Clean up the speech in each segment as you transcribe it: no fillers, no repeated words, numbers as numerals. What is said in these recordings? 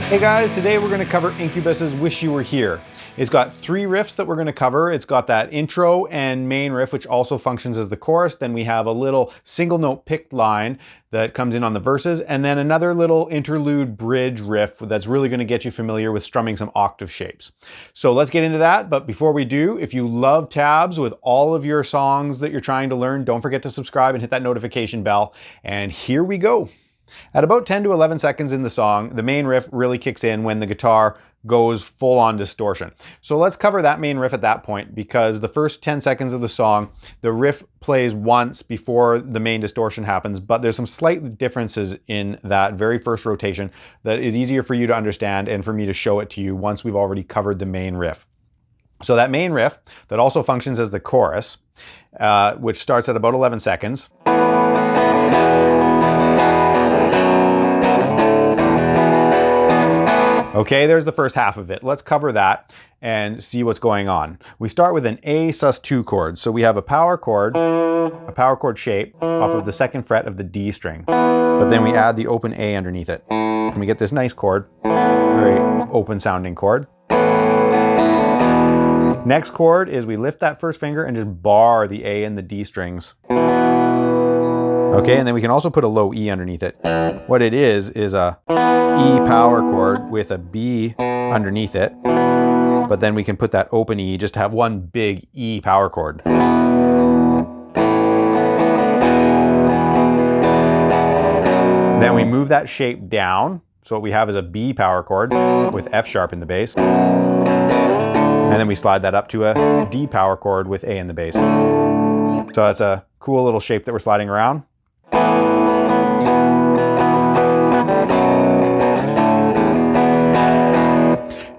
Hey guys, today we're going to cover Incubus's Wish You Were Here. It's got 3 riffs that we're going to cover. It's got that intro and main riff, which also functions as the chorus. Then we have a little single note picked line that comes in on the verses, and then another little interlude bridge riff that's really going to get you familiar with strumming some octave shapes. So let's get into that. But before we do, if you love tabs with all of your songs that you're trying to learn, don't forget to subscribe and hit that notification bell. And here we go. At about 10 to 11 seconds in the song, the main riff really kicks in when the guitar goes full on distortion. So let's cover that main riff at that point, because the first 10 seconds of the song, the riff plays once before the main distortion happens, but there's some slight differences in that very first rotation that is easier for you to understand and for me to show it to you once we've already covered the main riff. So that main riff that also functions as the chorus, which starts at about 11 seconds. Okay, there's the first half of it. Let's cover that and see what's going on. We start with an A sus2 chord. So we have a power chord shape off of the 2nd fret of the D string. But then we add the open A underneath it. And we get this nice chord, very open sounding chord. Next chord is we lift that first finger and just bar the A and the D strings. Okay, and then we can also put a low E underneath it. What it is a E power chord with a B underneath it, but then we can put that open E just to have one big E power chord. Then we move that shape down, so what we have is a B power chord with F sharp in the bass, and then we slide that up to a D power chord with A in the bass. So that's a cool little shape that we're sliding around.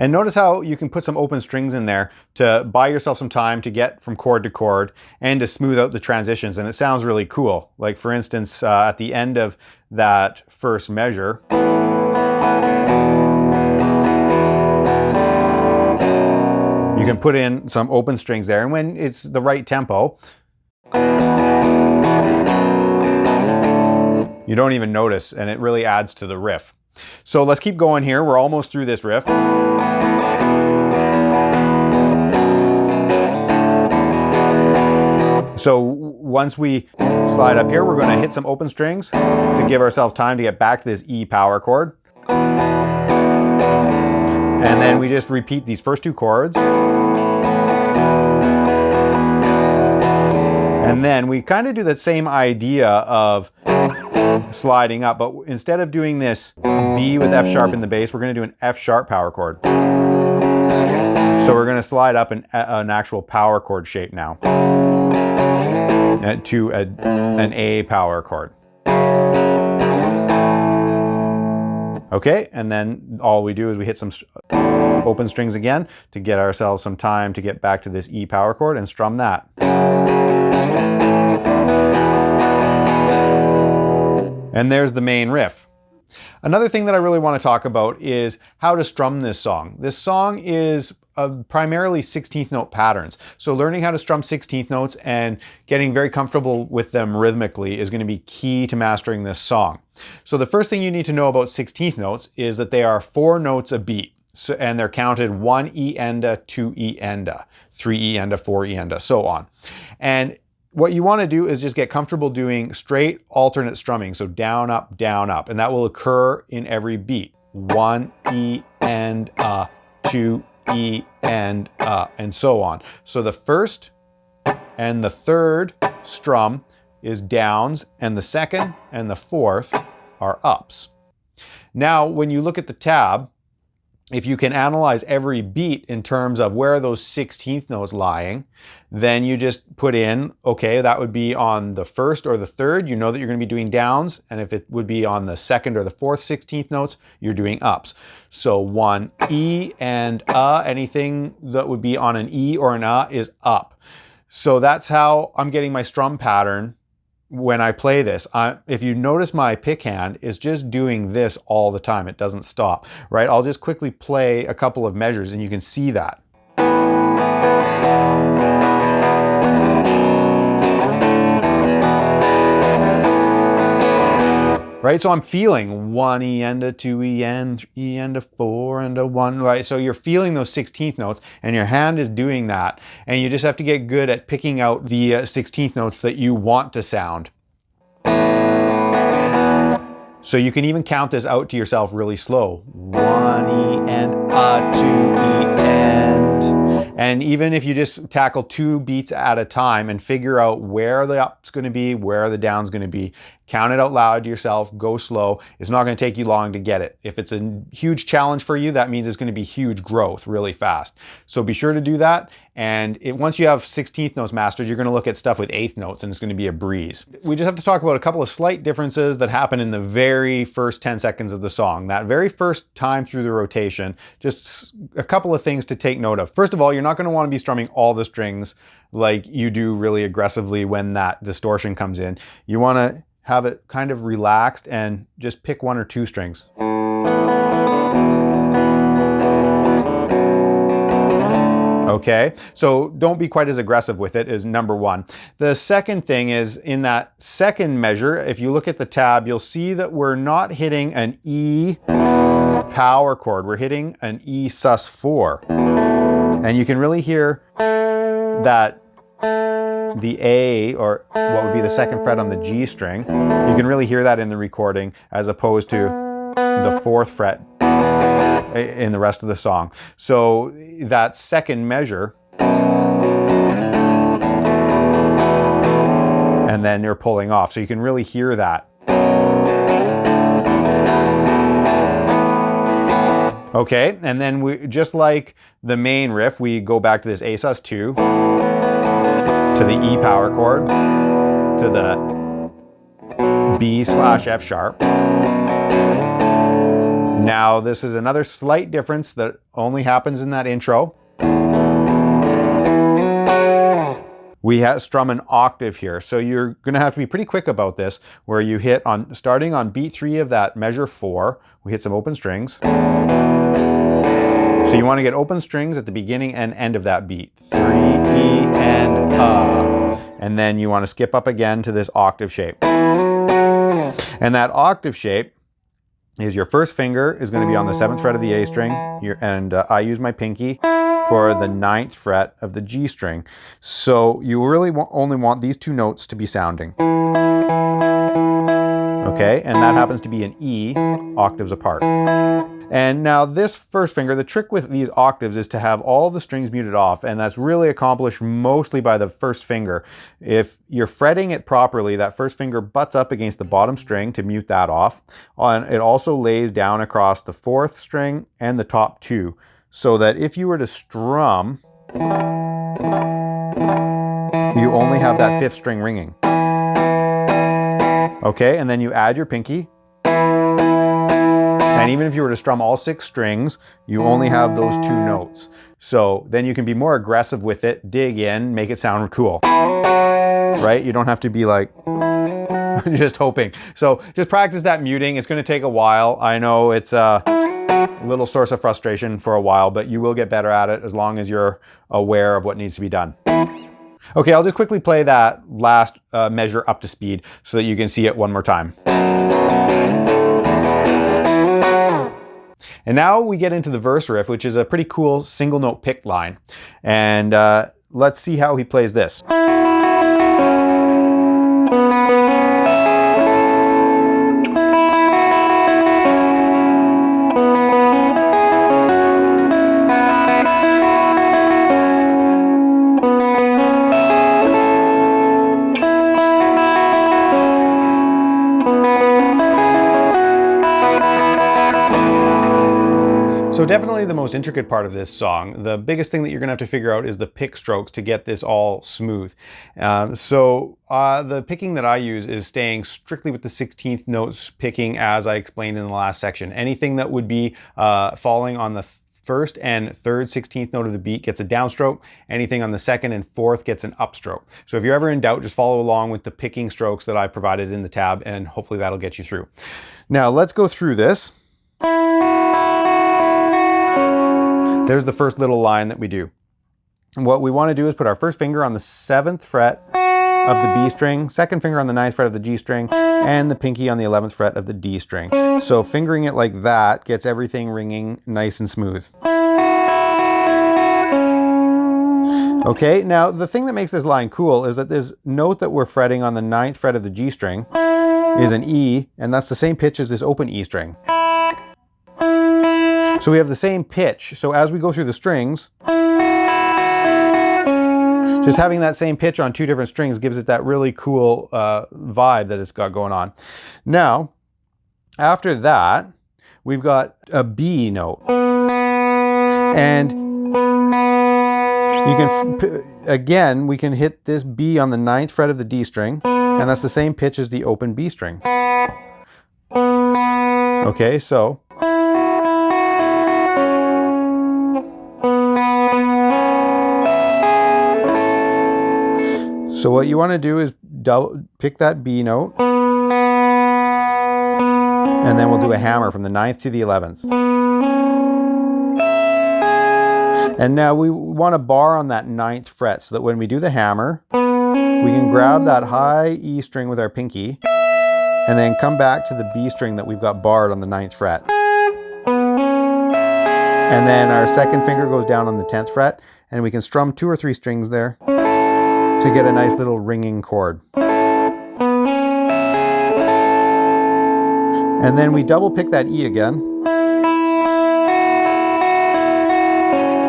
And notice how you can put some open strings in there to buy yourself some time to get from chord to chord and to smooth out the transitions, and it sounds really cool. Like for instance, at the end of that first measure, you can put in some open strings there, and when it's the right tempo, you don't even notice, and it really adds to the riff. So let's keep going here. We're almost through this riff. So once we slide up here, we're going to hit some open strings to give ourselves time to get back to this E power chord. And then we just repeat these first 2 chords. And then we kind of do the same idea of sliding up, but instead of doing this B with F sharp in the bass, we're going to do an F sharp power chord. So we're going to slide up an actual power chord shape now to an A power chord. Okay, and then all we do is we hit some open strings again to get ourselves some time to get back to this E power chord and strum that. And there's the main riff. Another thing that I really want to talk about is how to strum this song. This song is primarily 16th note patterns. So learning how to strum 16th notes and getting very comfortable with them rhythmically is going to be key to mastering this song. So the first thing you need to know about 16th notes is that they are 4 notes a beat. So, and they're counted 1 E enda, 2 E enda, 3 E enda, 4 E enda, so on. And what you want to do is just get comfortable doing straight alternate strumming. So down, up, and that will occur in every beat. 1 E and 2 E and so on. So the first and the third strum is downs, and the second and the fourth are ups. Now, when you look at the tab, if you can analyze every beat in terms of where are those 16th notes lying, then you just put in, okay, that would be on the first or the third, you know that you're going to be doing downs, and if it would be on the second or the fourth 16th notes, you're doing ups. So 1 E and anything that would be on an E or an is up. So that's how I'm getting my strum pattern when I play this. If you notice, my pick hand is just doing this all the time. It doesn't stop, right? I'll just quickly play a couple of measures and you can see that. right? So I'm feeling 1 E and a 2 E and 3 E and a 4 and a 1, right? So you're feeling those 16th notes and your hand is doing that. And you just have to get good at picking out the 16th notes that you want to sound. So you can even count this out to yourself really slow. 1 E and a 2 E and even if you just tackle 2 beats at a time and figure out where the up's going to be, where the down's going to be, count it out loud to yourself, go slow. It's not going to take you long to get it. If it's a huge challenge for you, that means it's going to be huge growth really fast. So be sure to do that. And once you have 16th notes mastered, you're going to look at stuff with 8th notes and it's going to be a breeze. We just have to talk about a couple of slight differences that happen in the very first 10 seconds of the song. That very first time through the rotation, just a couple of things to take note of. First of all, you're not going to want to be strumming all the strings like you do really aggressively when that distortion comes in. You want to have it kind of relaxed and just pick 1 or 2 strings. Okay, so don't be quite as aggressive with it is number 1. The second thing is in that second measure, if you look at the tab, you'll see that we're not hitting an E power chord. We're hitting an E sus4. And you can really hear that the A, or what would be the 2nd fret on the G string, you can really hear that in the recording as opposed to the 4th fret in the rest of the song. So that second measure, and then you're pulling off. So you can really hear that. Okay, and then we, just like the main riff, we go back to this A sus2, to the E power chord, to the B/F sharp. Now this is another slight difference that only happens in that intro. We strum an octave here, so you're going to have to be pretty quick about this, where you hit on, starting on beat 3 of that measure 4, we hit some open strings. So you want to get open strings at the beginning and end of that beat. 3 E and and then you want to skip up again to this octave shape. And that octave shape is your first finger is going to be on the 7th fret of the A string, and I use my pinky for the 9th fret of the G string. So you really only want these 2 notes to be sounding. Okay, and that happens to be an E octaves apart. And now this first finger, the trick with these octaves is to have all the strings muted off, and that's really accomplished mostly by the first finger. If you're fretting it properly, that first finger butts up against the bottom string to mute that off. And it also lays down across the 4th string and the top 2, so that if you were to strum, you only have that 5th string ringing. Okay, and then you add your pinky. And even if you were to strum all 6 strings, you only have those 2 notes. So then you can be more aggressive with it, dig in, make it sound cool. Right? You don't have to be like, just hoping. So just practice that muting. It's going to take a while. I know it's a little source of frustration for a while, but you will get better at it as long as you're aware of what needs to be done. Okay, I'll just quickly play that last measure up to speed so that you can see it one more time. And now we get into the verse riff, which is a pretty cool single note pick line. And let's see how he plays this. So definitely the most intricate part of this song. The biggest thing that you're gonna have to figure out is the pick strokes to get this all smooth. The picking that I use is staying strictly with the 16th notes picking as I explained in the last section. Anything that would be falling on the 1st and 3rd 16th note of the beat gets a downstroke. Anything on the 2nd and 4th gets an upstroke. So if you're ever in doubt, just follow along with the picking strokes that I provided in the tab and hopefully that'll get you through. Now let's go through this. There's the first little line that we do. And what we want to do is put our first finger on the 7th fret of the B string, second finger on the 9th fret of the G string, and the pinky on the 11th fret of the D string. So fingering it like that gets everything ringing nice and smooth. Okay, now the thing that makes this line cool is that this note that we're fretting on the 9th fret of the G string is an E, and that's the same pitch as this open E string. So we have the same pitch. So as we go through the strings, just having that same pitch on two different strings gives it that really cool vibe that it's got going on. Now, after that, we've got a B note. And you can, again, we can hit this B on the 9th fret of the D string, and that's the same pitch as the open B string. Okay, so. So what you want to do is pick that B note, and then we'll do a hammer from the 9th to the 11th. And now we want a bar on that 9th fret so that when we do the hammer, we can grab that high E string with our pinky and then come back to the B string that we've got barred on the 9th fret. And then our second finger goes down on the 10th fret, and we can strum 2 or 3 strings there to get a nice little ringing chord. And then we double pick that E again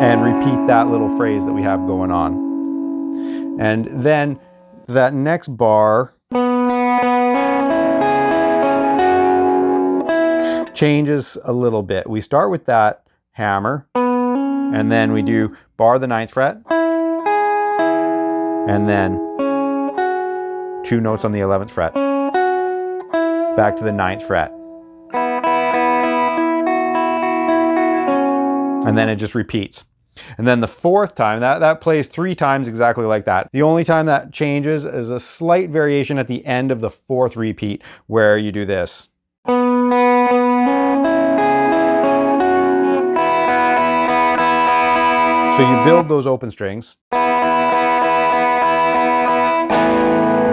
and repeat that little phrase that we have going on. And then that next bar changes a little bit. We start with that hammer, and then we do bar the 9th fret, and then 2 notes on the 11th fret, back to the 9th fret. And then it just repeats. And then the 4th time, that plays 3 times exactly like that. The only time that changes is a slight variation at the end of the 4th repeat where you do this. So you build those open strings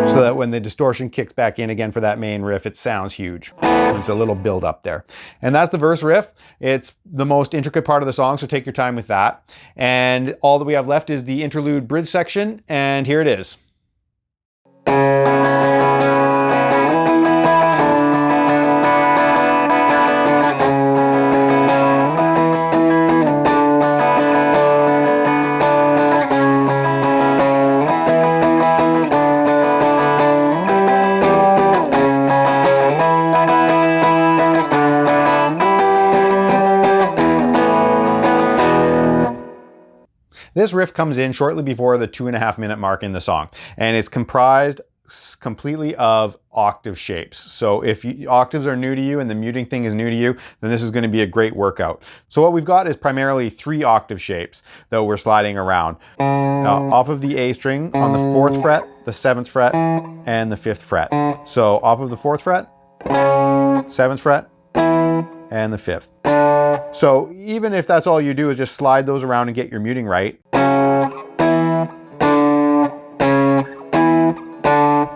so that when the distortion kicks back in again for that main riff, it sounds huge. It's a little build up there. And that's the verse riff. It's the most intricate part of the song, so take your time with that. And all that we have left is the interlude bridge section, and here it is. This riff comes in shortly before the 2.5 minute mark in the song, and it's comprised completely of octave shapes. So if octaves are new to you and the muting thing is new to you, then this is going to be a great workout. So what we've got is primarily 3 octave shapes that we're sliding around. Off of the A string on the 4th fret, the 7th fret, and the 5th fret. So off of the 4th fret, 7th fret, and the 5th. So even if that's all you do is just slide those around and get your muting right,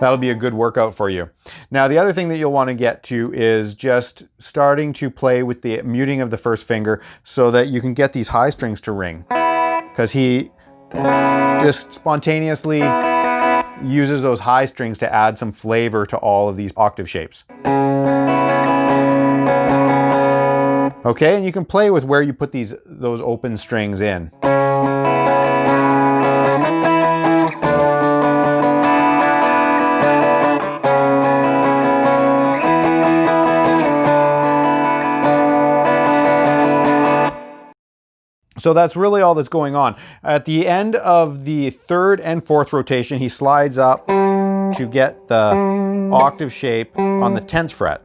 that'll be a good workout for you. Now, the other thing that you'll want to get to is just starting to play with the muting of the first finger so that you can get these high strings to ring. Because he just spontaneously uses those high strings to add some flavor to all of these octave shapes. Okay, and you can play with where you put those open strings in. So that's really all that's going on. At the end of the 3rd and 4th rotation, he slides up to get the octave shape on the 10th fret.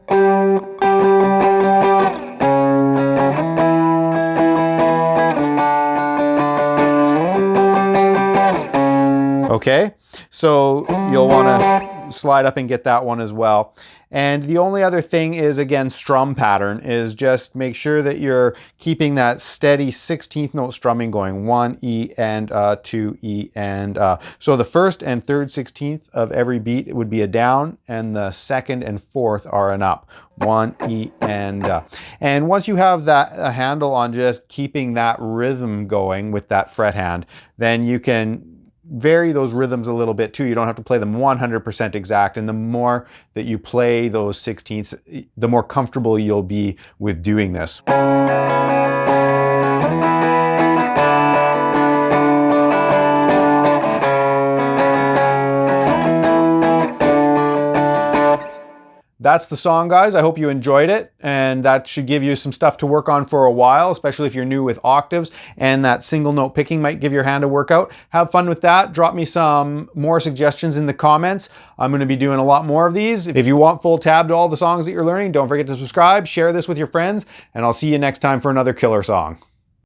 Okay, so you'll want to slide up and get that one as well. And the only other thing is, again, strum pattern is just make sure that you're keeping that steady 16th note strumming going. 1 E and 2 E and so the first and third 16th of every beat would be a down, and the second and fourth are an up. 1 E and once you have that a handle on just keeping that rhythm going with that fret hand, then you can vary those rhythms a little bit too. You don't have to play them 100% exact, and the more that you play those 16ths, the more comfortable you'll be with doing this. That's the song, guys. I hope you enjoyed it, and that should give you some stuff to work on for a while, especially if you're new with octaves, and that single note picking might give your hand a workout. Have fun with that. Drop me some more suggestions in the comments. I'm going to be doing a lot more of these. If you want full tab to all the songs that you're learning, don't forget to subscribe, share this with your friends, and I'll see you next time for another killer song.